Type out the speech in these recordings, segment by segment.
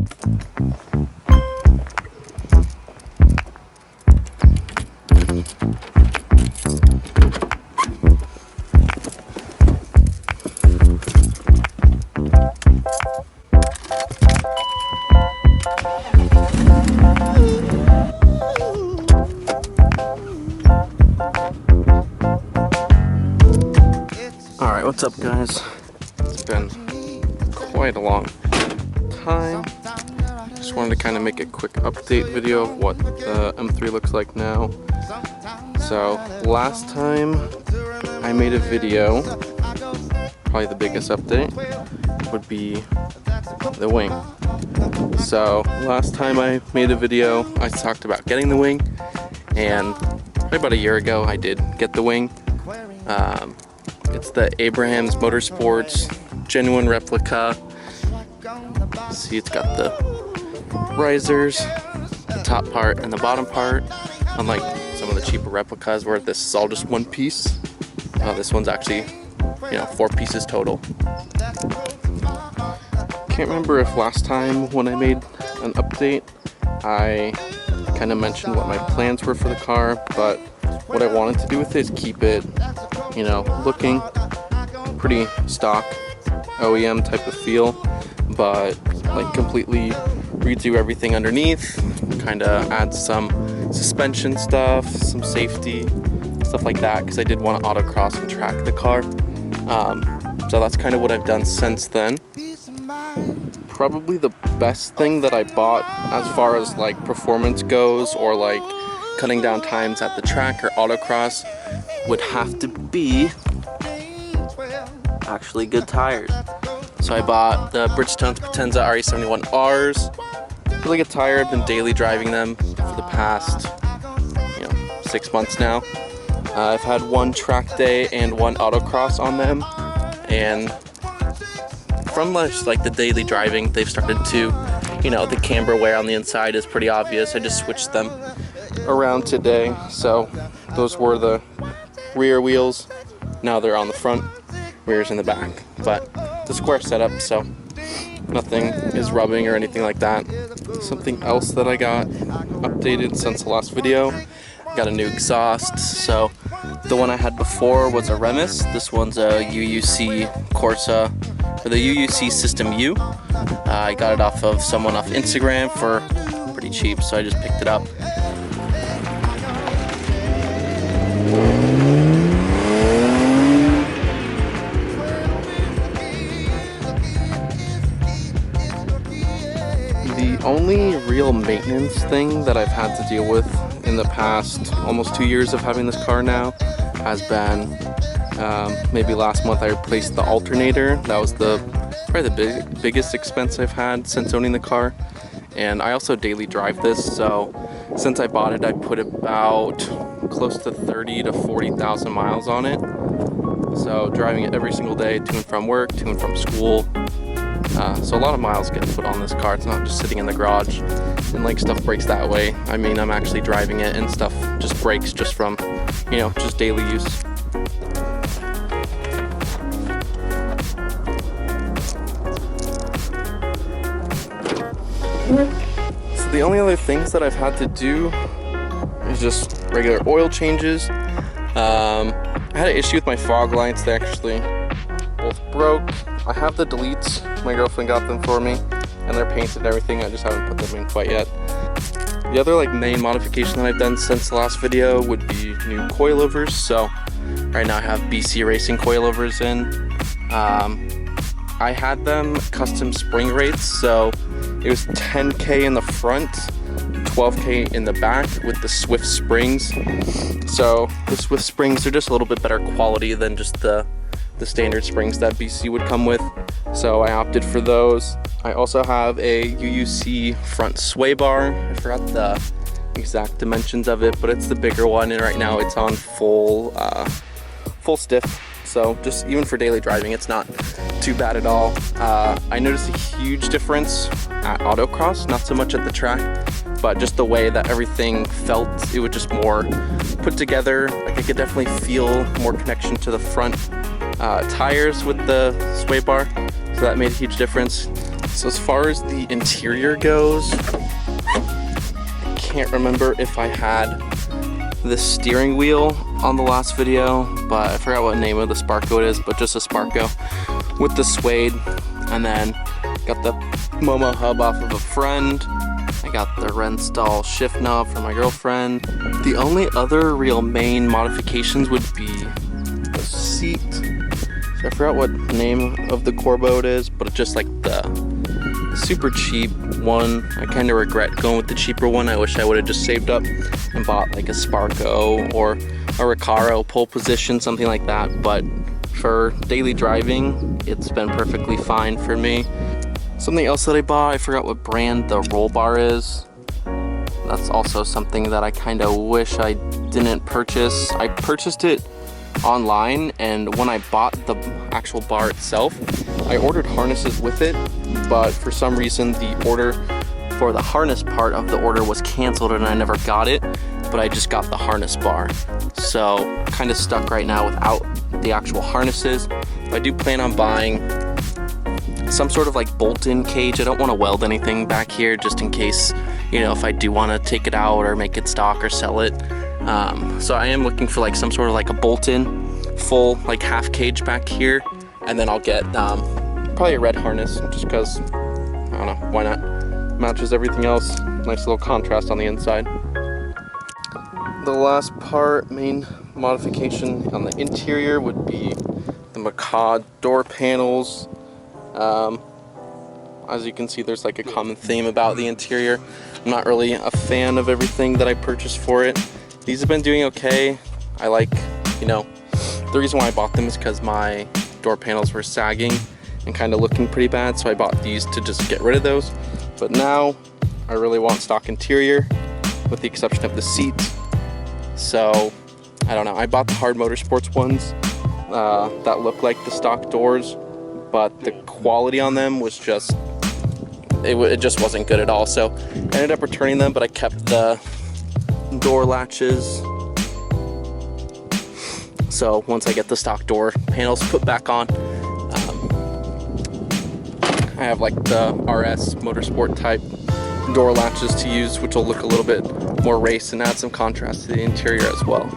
Alright, what's up guys? It's been quite a long time. Just wanted to kind of make a quick update video of what the M3 looks like now. So last time I made a video, probably the biggest update would be the wing. So last time I made a video, I talked about getting the wing, and probably about a year ago I did get the wing. It's the Abraham's Motorsports genuine replica. See, it's got the risers, the top part and the bottom part, unlike some of the cheaper replicas where this is all just one piece. This one's actually, 4 pieces total. Can't remember if last time when I made an update I kind of mentioned what my plans were for the car, but what I wanted to do with it is keep it, looking pretty stock OEM type of feel, but like completely redo everything underneath, kind of add some suspension stuff, some safety stuff like that, because I did want to autocross and track the car. So that's kind of what I've done since then. Probably the best thing that I bought as far as like performance goes, or like cutting down times at the track or autocross, would have to be actually good tires. So I bought the Bridgestone's Potenza RE71Rs. Really good tire. I've been daily driving them for the past 6 months now. I've had one track day and one autocross on them, and from like the daily driving they've started to, the camber wear on the inside is pretty obvious. I just switched them around today. So those were the rear wheels, now they're on the front, rear's in the back, but the square setup, so nothing is rubbing or anything like that. Something else that I got updated since the last video, I got a new exhaust. So the one I had before was a Remus. This one's a UUC Corsa, or the UUC System U. I got it off of someone off Instagram for pretty cheap, so I just picked it up. The only real maintenance thing that I've had to deal with in the past almost 2 years of having this car now has been maybe last month I replaced the alternator. That was probably the biggest expense I've had since owning the car. And I also daily drive this, so since I bought it I put about close to 30 to 40,000 miles on it. So driving it every single day to and from work, to and from school. So a lot of miles get put on this car. It's not just sitting in the garage and like stuff breaks that way. I mean, I'm actually driving it and stuff just breaks just from, just daily use. So the only other things that I've had to do is just regular oil changes. I had an issue with my fog lights. They actually both broke. I have the deletes. My girlfriend got them for me, and they're painted and everything. I just haven't put them in quite yet. The other main modification that I've done since the last video would be new coilovers. So right now I have BC Racing coilovers in. I had them custom spring rates, so it was 10K in the front, 12K in the back with the Swift springs. So the Swift springs are just a little bit better quality than just the standard springs that BC would come with, so I opted for those. I also have a UUC front sway bar. I forgot the exact dimensions of it, but it's the bigger one, and right now it's on full stiff. So just even for daily driving, it's not too bad at all. I noticed a huge difference at autocross, not so much at the track, but just the way that everything felt. It was just more put together. Like I could definitely feel more connection to the front tires with the sway bar, so that made a huge difference. So as far as the interior goes, I can't remember if I had the steering wheel on the last video, but I forgot what name of the Sparko it is, but just a Sparko with the suede, and then got the Momo hub off of a friend. I got the Renstall shift knob from my girlfriend. The only other real main modifications would be the seat. So I forgot what name of the Corbo it is, but it's just like the super cheap one. I kind of regret going with the cheaper one. I wish I would have just saved up and bought like a Sparko or a Recaro pole position, something like that. But for daily driving, it's been perfectly fine for me. Something else that I bought, I forgot what brand the roll bar is. That's also something that I kind of wish I didn't purchase. I purchased it online, and when I bought the actual bar itself, I ordered harnesses with it, but for some reason the order for the harness part of the order was canceled and I never got it, but I just got the harness bar. So kind of stuck right now without the actual harnesses. I do plan on buying some sort of like bolt-in cage. I don't want to weld anything back here just in case, you know, if I do want to take it out or make it stock or sell it. So I am looking for like some sort of like a bolt-in full like half cage back here, and then I'll get probably a red harness just because, I don't know, why not? Matches everything else. Nice little contrast on the inside. The last part, main modification on the interior would be the macaw door panels. As you can see, there's like a common theme about the interior. I'm not really a fan of everything that I purchased for it. These have been doing okay. I like, you know, the reason why I bought them is because my door panels were sagging and kind of looking pretty bad, so I bought these to just get rid of those. But now I really want stock interior, with the exception of the seat. So I don't know, I bought the Hard Motorsports ones that look like the stock doors, but the quality on them was just, it just wasn't good at all. So I ended up returning them, but I kept the door latches. So once I get the stock door panels put back on, I have like the RS Motorsport type door latches to use, which will look a little bit more race and add some contrast to the interior as well.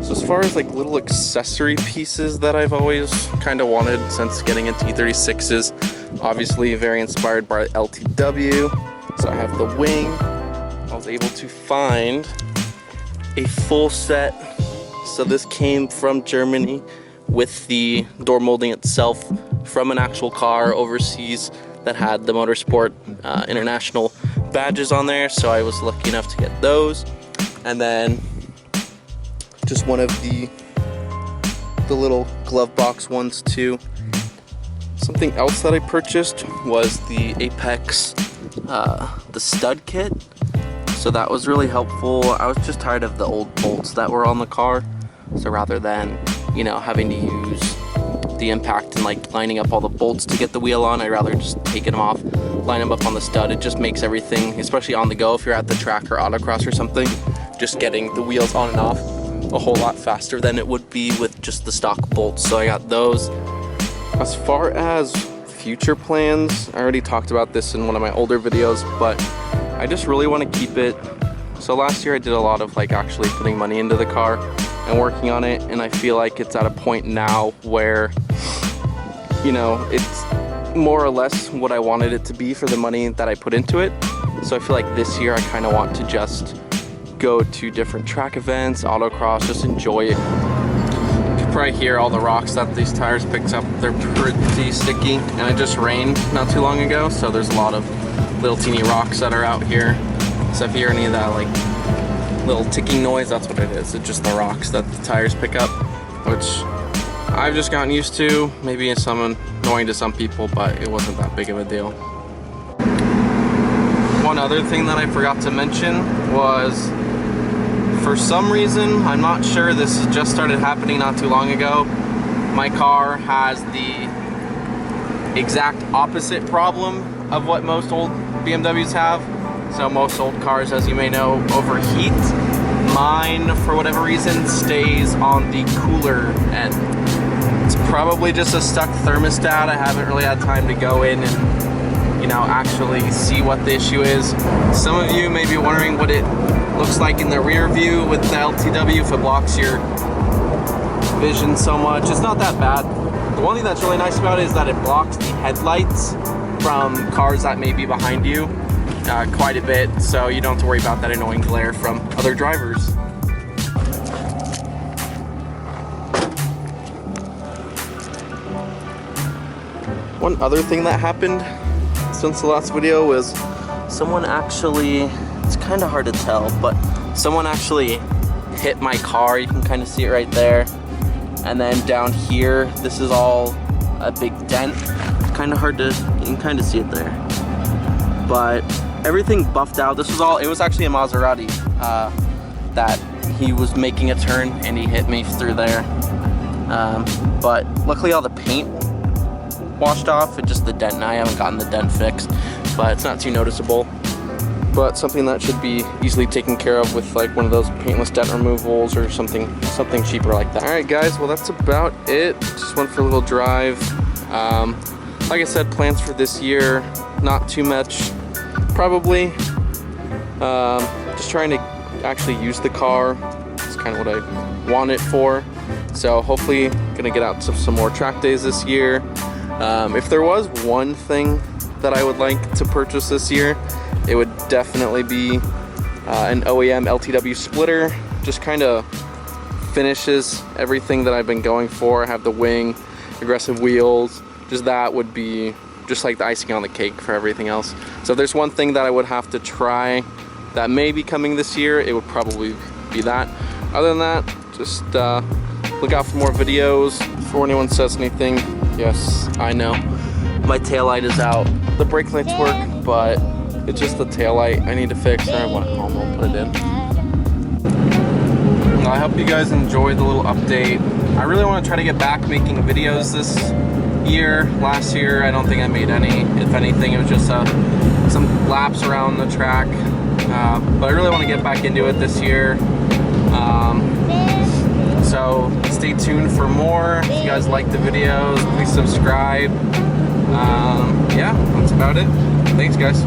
So as far as like little accessory pieces that I've always kind of wanted since getting into E36s, obviously very inspired by LTW. So I have the wing. I was able to find a full set. So this came from Germany with the door molding itself from an actual car overseas that had the Motorsport International badges on there. So I was lucky enough to get those. And then just one of the little glove box ones too. Something else that I purchased was the Apex, the stud kit. So that was really helpful. I was just tired of the old bolts that were on the car. So rather than, you know, having to use the impact and like lining up all the bolts to get the wheel on, I'd rather just take them off, line them up on the stud. It just makes everything, especially on the go, if you're at the track or autocross or something, just getting the wheels on and off a whole lot faster than it would be with just the stock bolts. So I got those. As far as future plans, I already talked about this in one of my older videos, but I just really want to keep it. So last year I did a lot of like actually putting money into the car and working on it, and I feel like it's at a point now where, you know, it's more or less what I wanted it to be for the money that I put into it. So I feel like this year I kind of want to just go to different track events, autocross, just enjoy it. You can probably hear all the rocks that these tires picked up. They're pretty sticky, and it just rained not too long ago, so there's a lot of little teeny rocks that are out here. So if you hear any of that like little ticking noise, that's what it is. It's just the rocks that the tires pick up, which I've just gotten used to. Maybe it's some annoying to some people, but it wasn't that big of a deal. One other thing that I forgot to mention was, for some reason, I'm not sure, this just started happening not too long ago, my car has the exact opposite problem of what most old BMWs have. So most old cars, as you may know, overheat. Mine, for whatever reason, stays on the cooler end. It's probably just a stuck thermostat. I haven't really had time to go in and, you know, actually see what the issue is. Some of you may be wondering what it looks like in the rear view with the LTW if it blocks your vision so much. It's not that bad. The one thing that's really nice about it is that it blocks the headlights from cars that may be behind you quite a bit, so you don't have to worry about that annoying glare from other drivers. One other thing that happened since the last video was someone actually, it's kind of hard to tell, but someone actually hit my car. You can kind of see it right there. And then down here, this is all a big dent. It's kind of hard to, you can kind of see it there. But everything buffed out. This was all, it was actually a Maserati that he was making a turn and he hit me through there. But luckily all the paint washed off, it's just the dent. Now I haven't gotten the dent fixed, but it's not too noticeable. But something that should be easily taken care of with like one of those paintless dent removals or something cheaper like that. All right guys, well that's about it. Just went for a little drive. Like I said, plans for this year, not too much probably. Just trying to actually use the car. It's kind of what I want it for. So hopefully gonna get out to some more track days this year. If there was one thing that I would like to purchase this year, it would definitely be an OEM LTW splitter. Just kind of finishes everything that I've been going for. I have the wing, aggressive wheels, just that would be just like the icing on the cake for everything else. So if there's one thing that I would have to try that may be coming this year, it would probably be that. Other than that, just look out for more videos. Before anyone says anything, yes, I know my taillight is out. The brake lights work, but it's just the taillight I need to fix. I went home and put it in. I hope you guys enjoyed the little update. I really want to try to get back making videos this year. Last year, I don't think I made any. If anything, it was just some laps around the track. But I really want to get back into it this year. So stay tuned for more. If you guys like the videos, please subscribe. Yeah, that's about it. Thanks, guys.